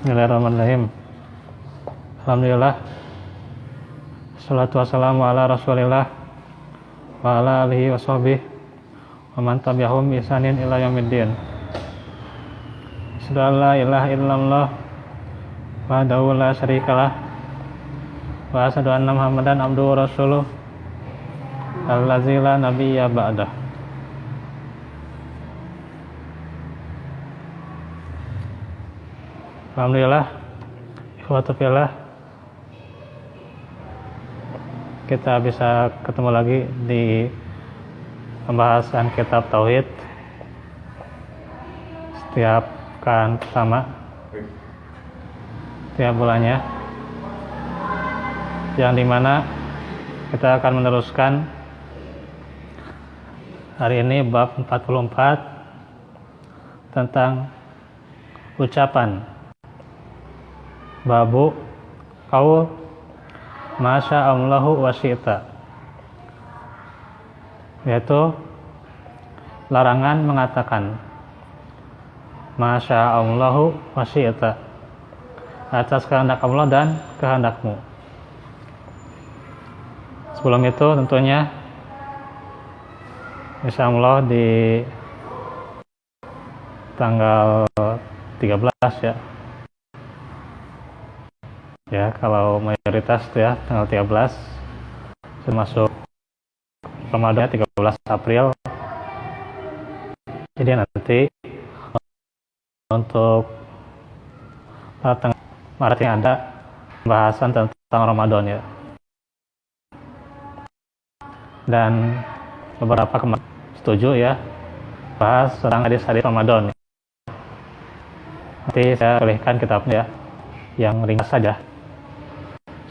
Bismillahirrahmanirrahim. Alhamdulillah. Salatu wassalamu ala rasulillah wa ala alihi wa sahbihi wa man tabi'ahum bi ihsanin ila yaumiddin. Asyhadu an la ilaha illallah wahdahu la syarikalah wa asyhadu anna Muhammadan abduhu wa rasuluh allazi la nabiyya ba'dah. Alhamdulillah, ikhwatu fillah, kita bisa ketemu lagi di pembahasan kitab Tauhid setiap pekan pertama setiap bulannya, yang dimana kita akan meneruskan hari ini bab 44 tentang ucapan. Babu qaul masya Allahu wa syi'ta, yaitu larangan mengatakan masya Allahu wa syi'ta, atas kehendak Allah dan kehendakmu. Sebelum itu tentunya insyaallah di tanggal 13 ya, kalau mayoritas ya tanggal 13 termasuk Ramadan 13 April. Jadi nanti untuk tanggal Maret ini ada pembahasan tentang Ramadan ya, dan beberapa kemarin setuju ya bahas tentang hadis-hadis Ramadan. Nanti saya pilihkan kitabnya ya, yang ringkas saja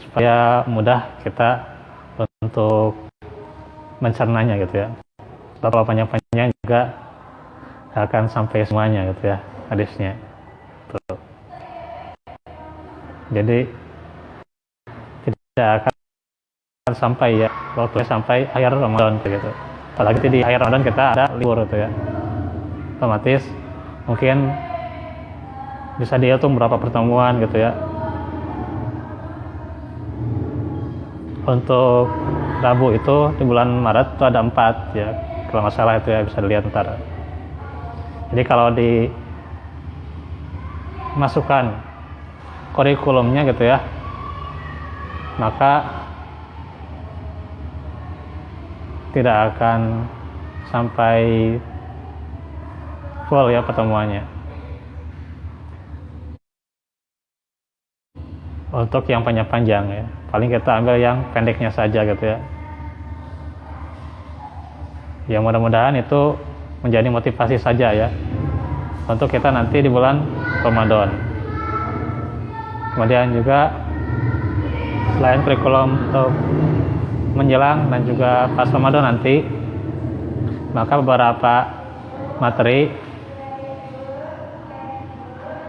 supaya mudah kita untuk mencernanya gitu ya. Kalau panjang-panjang juga akan sampai semuanya gitu ya hadisnya. Tuh. Jadi tidak akan sampai ya waktunya sampai akhir Ramadan gitu. Apalagi di akhir Ramadan kita ada libur gitu ya. Otomatis mungkin bisa dihitung berapa pertemuan gitu ya. Untuk Rabu itu di bulan Maret itu ada 4 ya, kalau nggak salah itu ya, bisa dilihat ntar. Jadi kalau dimasukkan kurikulumnya gitu ya, maka tidak akan sampai full ya pertemuannya. Untuk yang panjang-panjang ya, paling kita ambil yang pendeknya saja gitu ya. Yang mudah-mudahan itu menjadi motivasi saja ya untuk kita nanti di bulan Ramadan. Kemudian juga selain kurikulum untuk menjelang dan juga pas Ramadan nanti, maka beberapa materi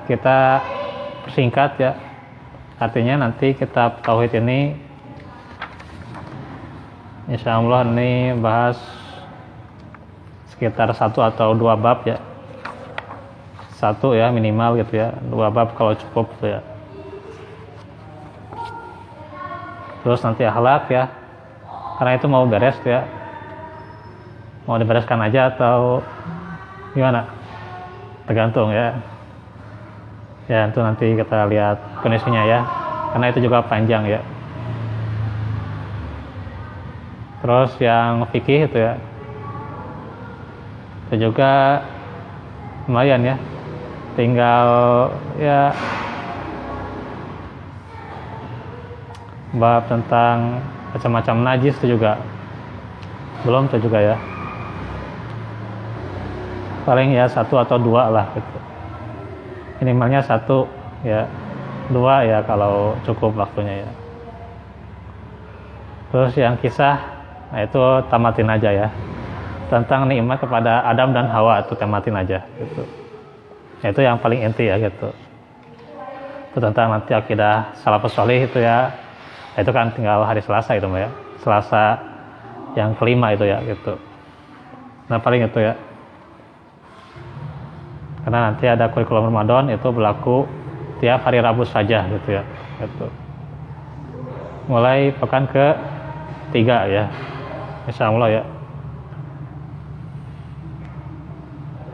kita persingkat ya. Artinya nanti kitab Tauhid ini insyaallah ini bahas sekitar 1 atau 2 bab ya. 1 ya minimal gitu ya, 2 bab kalau cukup gitu ya. Terus nanti akhlak ya, karena itu mau beres ya, mau dibereskan aja atau gimana, tergantung ya. Ya itu nanti kita lihat kondisinya ya, karena itu juga panjang ya. Terus yang fikih itu ya, itu juga lumayan ya, tinggal ya bab tentang macam-macam najis itu juga belum, itu juga ya paling ya 1 atau 2 lah gitu, minimalnya 1 ya, 2 ya kalau cukup waktunya ya. Terus yang kisah, nah itu tamatin aja ya, tentang nikmat kepada Adam dan Hawa, itu tamatin aja gitu. Nah, itu yang paling inti ya gitu. Itu tentang nanti akidah salafus sholih itu ya, itu kan tinggal hari Selasa itu ya, Selasa yang kelima itu ya gitu. Nah paling itu ya, karena nanti ada kurikulum Ramadan itu berlaku setiap hari Rabu saja gitu ya. Gitu. Mulai pekan ke-3 ya. Insyaallah ya.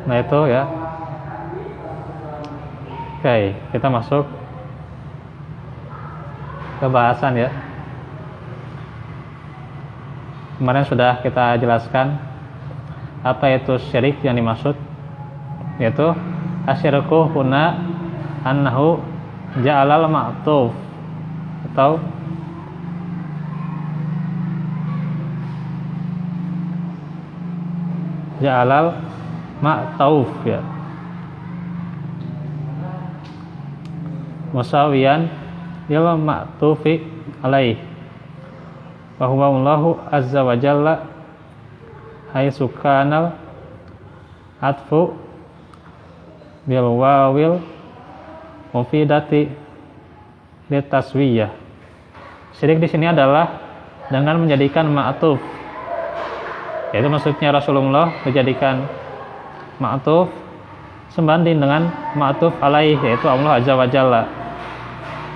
Nah itu ya. Oke, kita masuk ke bahasan ya. Kemarin sudah kita jelaskan apa itu syirik yang dimaksud, yaitu asyirku huna annahu ja'alal ma'tuf atau ja'alal ma'tuf ya musawiyan lil ma'tufi alaih wa huwa Allahu azza wa jalla haitsu kanal atfu bil wawil mufidati litaswiyah. Syirik di sini adalah dengan menjadikan ma'tuf, yaitu maksudnya Rasulullah menjadikan ma'tuf sebanding dengan ma'tuf alaih, yaitu Allah azza wa jalla,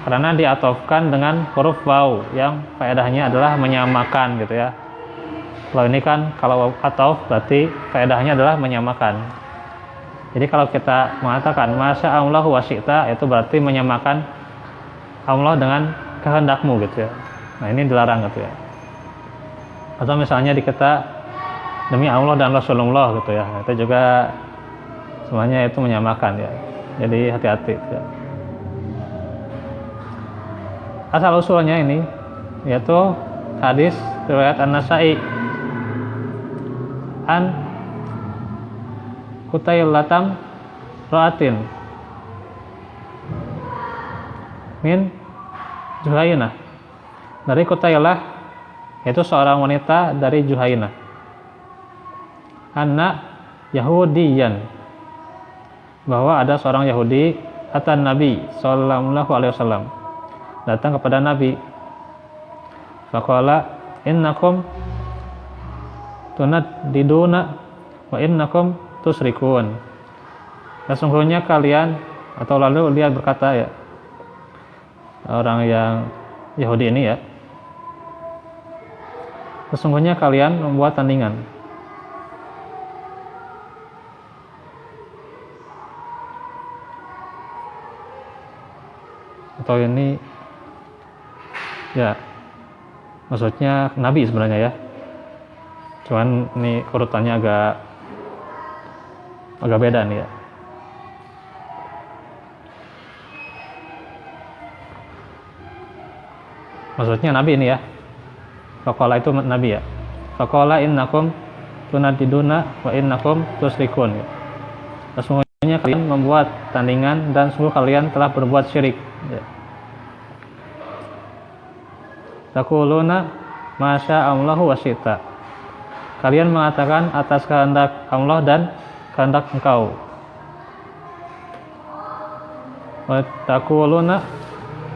karena diatofkan dengan huruf waw yang faedahnya adalah menyamakan gitu ya. Kalau ini kan kalau atof berarti faedahnya adalah menyamakan. Jadi kalau kita mengatakan masya Allah wa syi'ta, itu berarti menyamakan Allah dengan kehendakmu gitu ya. Nah ini dilarang gitu ya. Atau misalnya dikata demi Allah dan Rasulullah gitu ya, itu juga semuanya itu menyamakan ya. Jadi hati-hati gitu ya. Asal usulnya ini yaitu hadis riwayat An-Nasa'i an Qutailatam ra'atin min Juhainah, dari Qutailah, yaitu seorang wanita dari Juhainah, anak Yahudiyan, bahwa ada seorang Yahudi atan Nabi sallallahu alaihi wasallam, datang kepada Nabi. Faqala innakum tunaddiduna wa innakum tusyrikun. Sesungguhnya kalian, atau lalu dia berkata ya, orang yang Yahudi ini ya, sesungguhnya kalian membuat tandingan. Atau ini ya maksudnya Nabi sebenarnya ya, cuman ini urutannya agak beda nih ya. Maksudnya Nabi ini ya, faqala itu Nabi ya, faqala innakum tunadiduna wa innakum tusyrikun. Sesungguhnya kalian membuat tandingan dan sungguh kalian telah berbuat syirik ya. Taquluna masya Allahu wa syi'ta, kalian mengatakan atas kehendak Allah dan kehendak engkau. Wa taquluna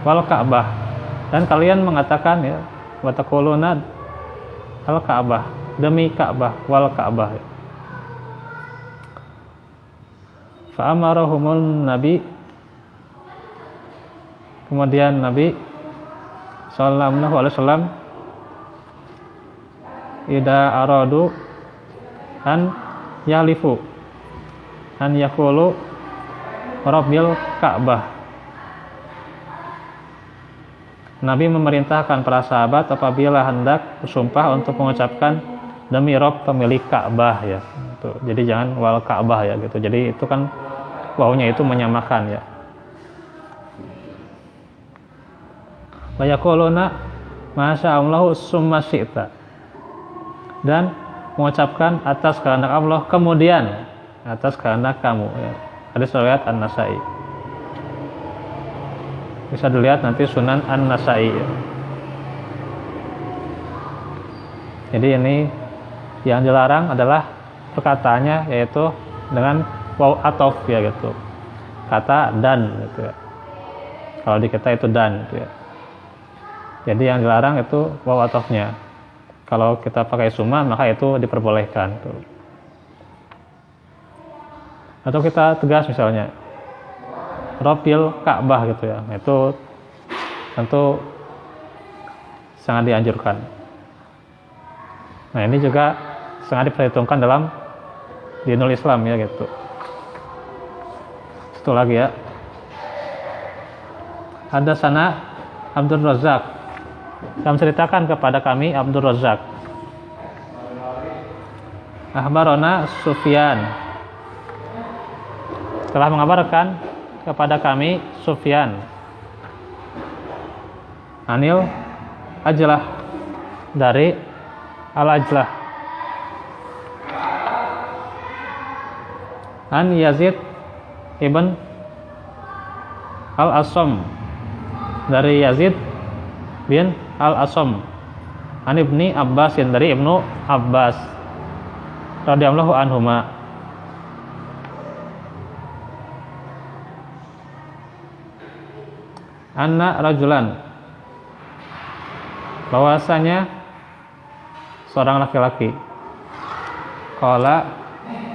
wal Ka'bah, dan kalian mengatakan ya, wa taquluna al Ka'bah, demi Ka'bah, wal Ka'bah. Fa amarahumun Nabi, kemudian Nabi sallallahu alaihi wasallam ida aradu an yalifu an yaqulu rabbil Ka'bah. Nabi memerintahkan para sahabat apabila hendak bersumpah untuk mengucapkan demi Rabb pemilik Ka'bah ya. Jadi jangan wal Ka'bah ya gitu. Jadi itu kan wawunya itu menyamakan ya. Wa yaquluna masya Allahu summa syi'ta, dan mengucapkan atas kehendak Allah kemudian atas kehendak kamu ya. Hadis riwayat An-Nasa'i, bisa dilihat nanti Sunan An-Nasa'i ya. Jadi ini yang dilarang adalah perkataannya yaitu dengan waw atof ya gitu, kata dan gitu ya. Kalau di kita itu dan gitu ya. Jadi yang dilarang itu waw atofnya. Kalau kita pakai summa maka itu diperbolehkan tuh. Atau kita tegas misalnya Rabbil Ka'bah gitu ya. Itu tentu sangat dianjurkan. Nah, ini juga sangat diperhitungkan dalam dinul Islam ya gitu. Satu lagi ya. Ada sana Abdul Razak. Kami ceritakan kepada kami Abdul Razak. Akhbarona Sufyan. Telah mengabarkan kepada kami Sufyan. Anil Ajlah, dari Al-Ajlah. An Yazid ibn Al-Asam, dari Yazid bin Al-Asam. An Ibni Abbas, dari Ibnu Abbas radhiyallahu anhuma. Anna rajulan, bahwasanya seorang laki-laki, qala,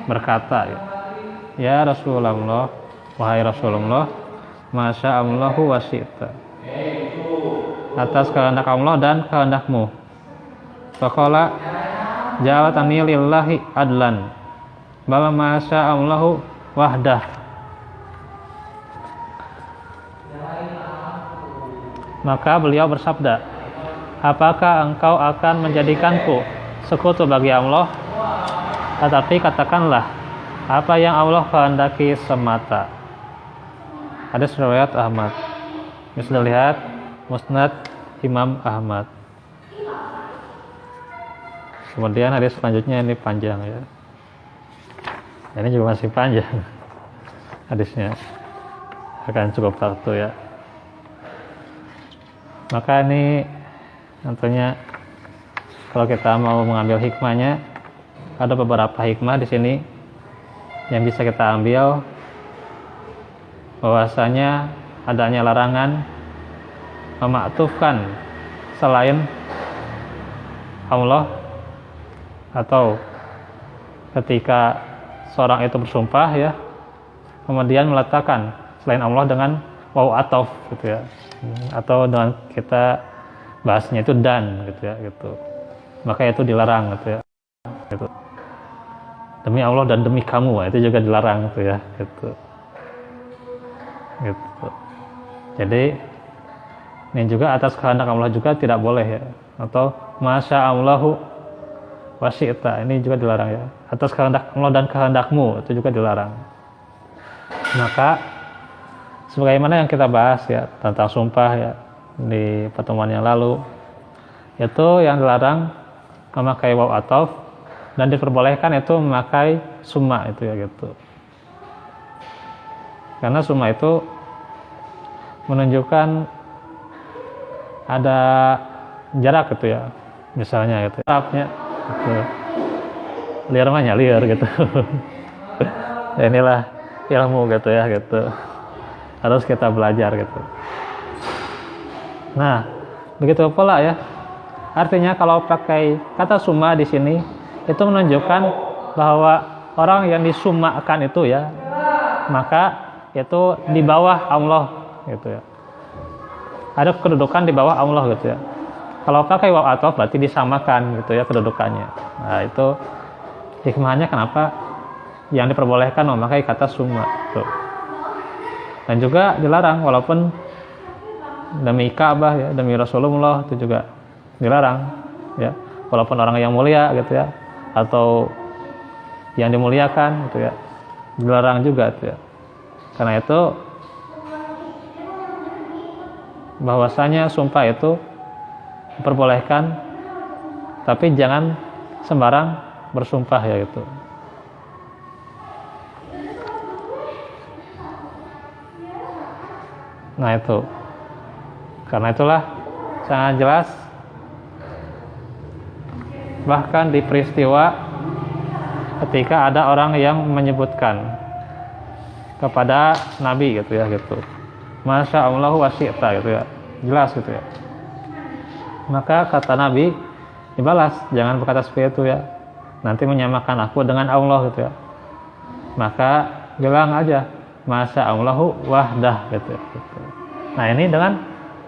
berkata, ya Rasulullah, wahai Rasulullah, masya Allahu wa syi'ta, atas kehendak Allah dan kehendakmu. Faqala ja'alatani lillahi adlan, bal masya Allahu wahdah. Maka beliau bersabda, apakah engkau akan menjadikanku sekutu bagi Allah? Tetapi katakanlah apa yang Allah kehendaki semata. Hadis riwayat Ahmad. Bisa dilihat Musnad Imam Ahmad. Kemudian hadis selanjutnya ini panjang ya. Ini juga masih panjang hadisnya. Akan cukup waktu ya. Maka ini tentunya kalau kita mau mengambil hikmahnya, ada beberapa hikmah di sini yang bisa kita ambil, bahwasanya adanya larangan memaktufkan selain Allah, atau ketika seorang itu bersumpah ya, kemudian meletakkan selain Allah dengan waw ataf gitu ya, atau dengan kita bahasnya itu dan gitu ya gitu, maka itu dilarang gitu ya gitu. Demi Allah dan demi kamu, itu juga dilarang gitu ya gitu. Gitu. Jadi ini juga atas kehendak Allah juga tidak boleh ya, atau masya Allahu wa syi'ta, ini juga dilarang ya, atas kehendak Allah dan kehendakmu, itu juga dilarang. Maka sebagaimana yang kita bahas ya tentang sumpah ya di pertemuan yang lalu, itu yang dilarang memakai waw ataf, dan diperbolehkan itu memakai summa itu ya gitu. Karena summa itu menunjukkan ada jarak gitu ya, misalnya gitu. Arabnya gitu. Liar mahnya liar gitu. Ya, inilah ilmu gitu ya gitu. Harus kita belajar gitu. Nah, begitu pula ya. Artinya kalau pakai kata summa di sini itu menunjukkan bahwa orang yang disummakan itu ya, maka itu di bawah Allah gitu ya. Ada kedudukan di bawah Allah gitu ya. Kalau pakai waw ataf berarti disamakan gitu ya kedudukannya. Nah, itu hikmahnya kenapa yang diperbolehkan memakai kata summa gitu. Dan juga dilarang walaupun demi Ka'bah ya, demi Rasulullah, itu juga dilarang ya, walaupun orang yang mulia gitu ya, atau yang dimuliakan gitu ya, dilarang juga gitu ya. Karena itu bahwasanya sumpah itu diperbolehkan, tapi jangan sembarang bersumpah ya gitu. Nah itu, karena itulah sangat jelas, bahkan di peristiwa ketika ada orang yang menyebutkan kepada Nabi gitu ya gitu, masya Allah wa syi'ta gitu ya, jelas gitu ya. Maka kata Nabi dibalas, jangan berkata seperti itu ya, nanti menyamakan aku dengan Allah gitu ya. Maka bilang aja Masya Allahu wahdah gitu. Nah ini dengan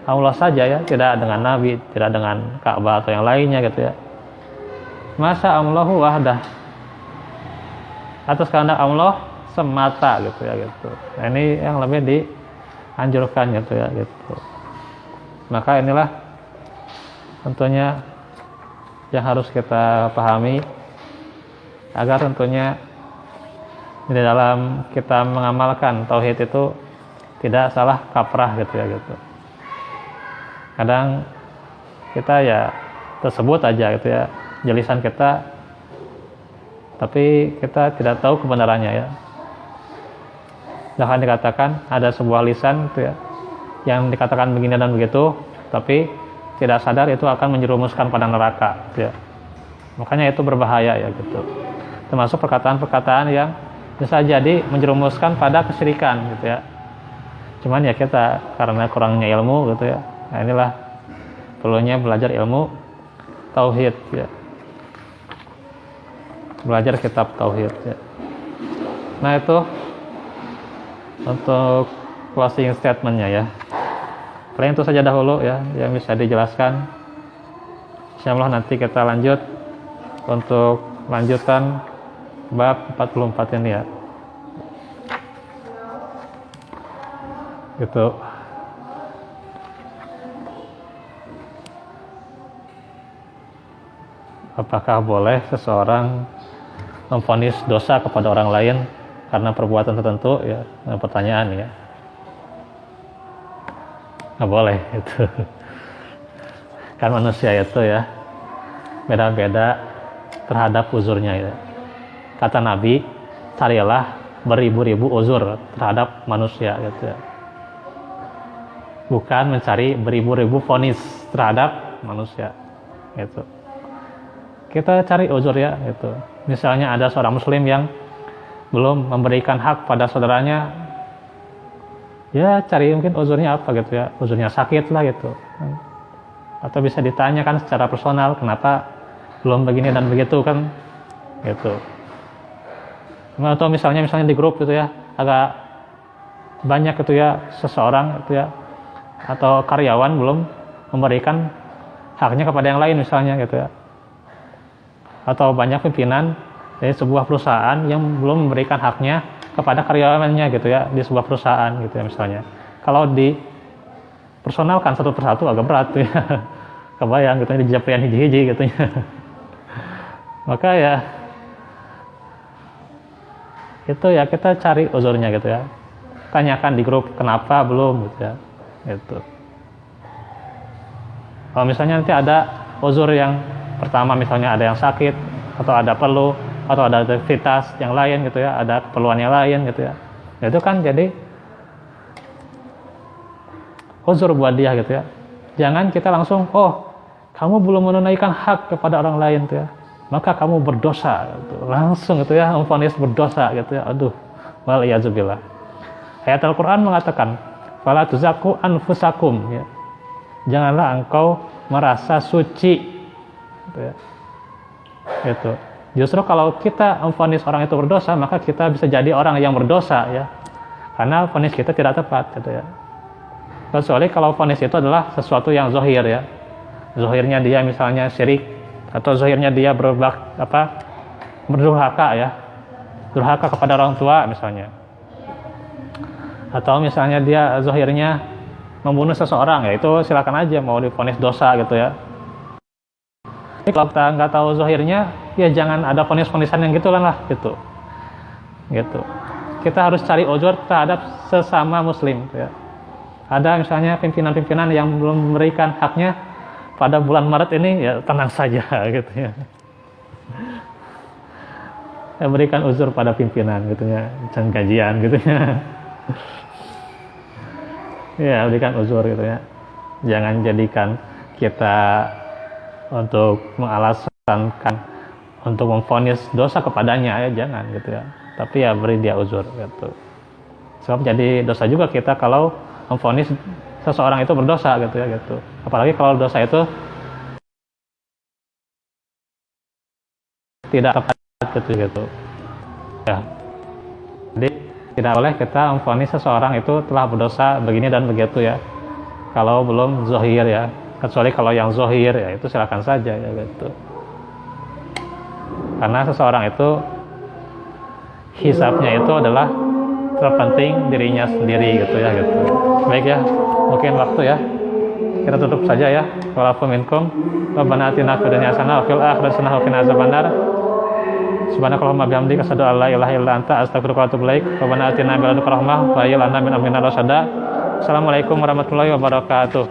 Allah saja ya, tidak dengan Nabi, tidak dengan Ka'bah atau yang lainnya gitu ya. Masya Allahu wahdah, atas kehendak Allah semata gitu ya gitu. Nah ini yang lebih dianjurkan gitu ya gitu. Maka inilah tentunya yang harus kita pahami agar tentunya di dalam kita mengamalkan tauhid itu tidak salah kaprah gitu ya gitu. Kadang kita ya tersebut aja gitu ya jelisan kita, tapi kita tidak tahu kebenarannya ya. Bahkan dikatakan ada sebuah lisan gitu ya yang dikatakan begini dan begitu, tapi tidak sadar itu akan menjerumuskan pada neraka gitu ya. Makanya itu berbahaya ya gitu. Termasuk perkataan-perkataan yang bisa jadi menjerumuskan pada kesyirikan gitu ya. Cuman ya kita karena kurangnya ilmu gitu ya. Nah inilah perlunya belajar ilmu tauhid ya. Belajar kitab tauhid ya. Nah itu untuk closing statementnya ya. Paling itu saja dahulu ya yang bisa dijelaskan. Insyaallah nanti kita lanjut untuk lanjutan bab 44 ini ya. Gitu. Apakah boleh seseorang memvonis dosa kepada orang lain karena perbuatan tertentu ya? Pertanyaan ya. Nggak boleh itu. Kan manusia itu ya beda-beda terhadap uzurnya ya. Kata Nabi, carilah beribu-ribu uzur terhadap manusia gitu ya. Bukan mencari beribu-ribu vonis terhadap manusia gitu. Kita cari uzur ya gitu. Misalnya ada seorang muslim yang belum memberikan hak pada saudaranya, ya cari mungkin uzurnya apa gitu ya. Uzurnya sakit lah gitu. Atau bisa ditanyakan secara personal, kenapa belum begini dan begitu kan gitu. Atau misalnya di grup gitu ya, agak banyak gitu ya seseorang gitu ya atau karyawan belum memberikan haknya kepada yang lain misalnya gitu ya. Atau banyak pimpinan dari sebuah perusahaan yang belum memberikan haknya kepada karyawannya gitu ya di sebuah perusahaan gitu ya misalnya. Kalau dipersonalkan satu persatu agak berat tuh ya. Kebayang gitu di japrian hiji-hiji gitu ya. Maka ya itu ya kita cari uzurnya gitu ya. Tanyakan di grup kenapa belum gitu ya. Gitu. Kalau misalnya nanti ada uzur yang pertama misalnya ada yang sakit atau ada perlu atau ada aktivitas yang lain gitu ya, ada keperluan yang lain gitu ya. Itu kan jadi uzur buat dia gitu ya. Jangan kita langsung, oh kamu belum menunaikan hak kepada orang lain gitu ya, maka kamu berdosa gitu. Langsung gitu ya, memvonis berdosa gitu ya. Aduh, wal iyazubillah. Ayat Al-Quran mengatakan, fala tuzaku anfusakum ya. Janganlah engkau merasa suci gitu ya. Gitu. Justru kalau kita memvonis orang itu berdosa, maka kita bisa jadi orang yang berdosa ya. Karena vonis kita tidak tepat gitu ya. Kecuali kalau vonis itu adalah sesuatu yang zahir ya. Zahirnya dia misalnya syirik atau zahirnya dia berdurhaka ya. Durhaka kepada orang tua misalnya. Atau misalnya dia zahirnya membunuh seseorang ya, itu silakan aja mau divonis dosa gitu ya. Kalau kita nggak tahu zahirnya, ya jangan ada vonis-vonisan yang gitulah lah gitu. Gitu. Kita harus cari uzur terhadap sesama muslim gitu ya. Ada misalnya pimpinan-pimpinan yang belum memberikan haknya pada bulan Maret ini, ya tenang saja gitu ya. Ya berikan uzur pada pimpinan gitu ya, jangan gajian gitu ya. Ya berikan uzur gitu ya. Jangan jadikan kita untuk mengalaskan untuk memvonis dosa kepadanya ya, jangan gitu ya. Tapi ya beri dia uzur gitu. Sebab jadi dosa juga kita kalau memvonis seseorang itu berdosa gitu ya gitu. Apalagi kalau dosa itu tidak tepat gitu. Ya. Jadi Tidak boleh kita memvonis seseorang itu telah berdosa begini dan begitu ya, kalau belum zohir ya. Kecuali kalau yang zohir ya itu silakan saja ya gitu. Karena seseorang itu hisabnya itu adalah terpenting dirinya sendiri gitu ya gitu. Baik ya, mungkin waktu ya. Kita tutup saja ya. Walaupun minkum Rabbana atina fid dunya hasanah wa fil akhirati hasanah wa qina azabannar. Subhanakallahumma bihamdika asyhadu an la ilaha illa anta astaghfiruka wa atubu ilaik. Rabbana atina min ladunka rahmah wa hayyi lana min amrina rasyada. Assalamualaikum warahmatullahi wabarakatuh.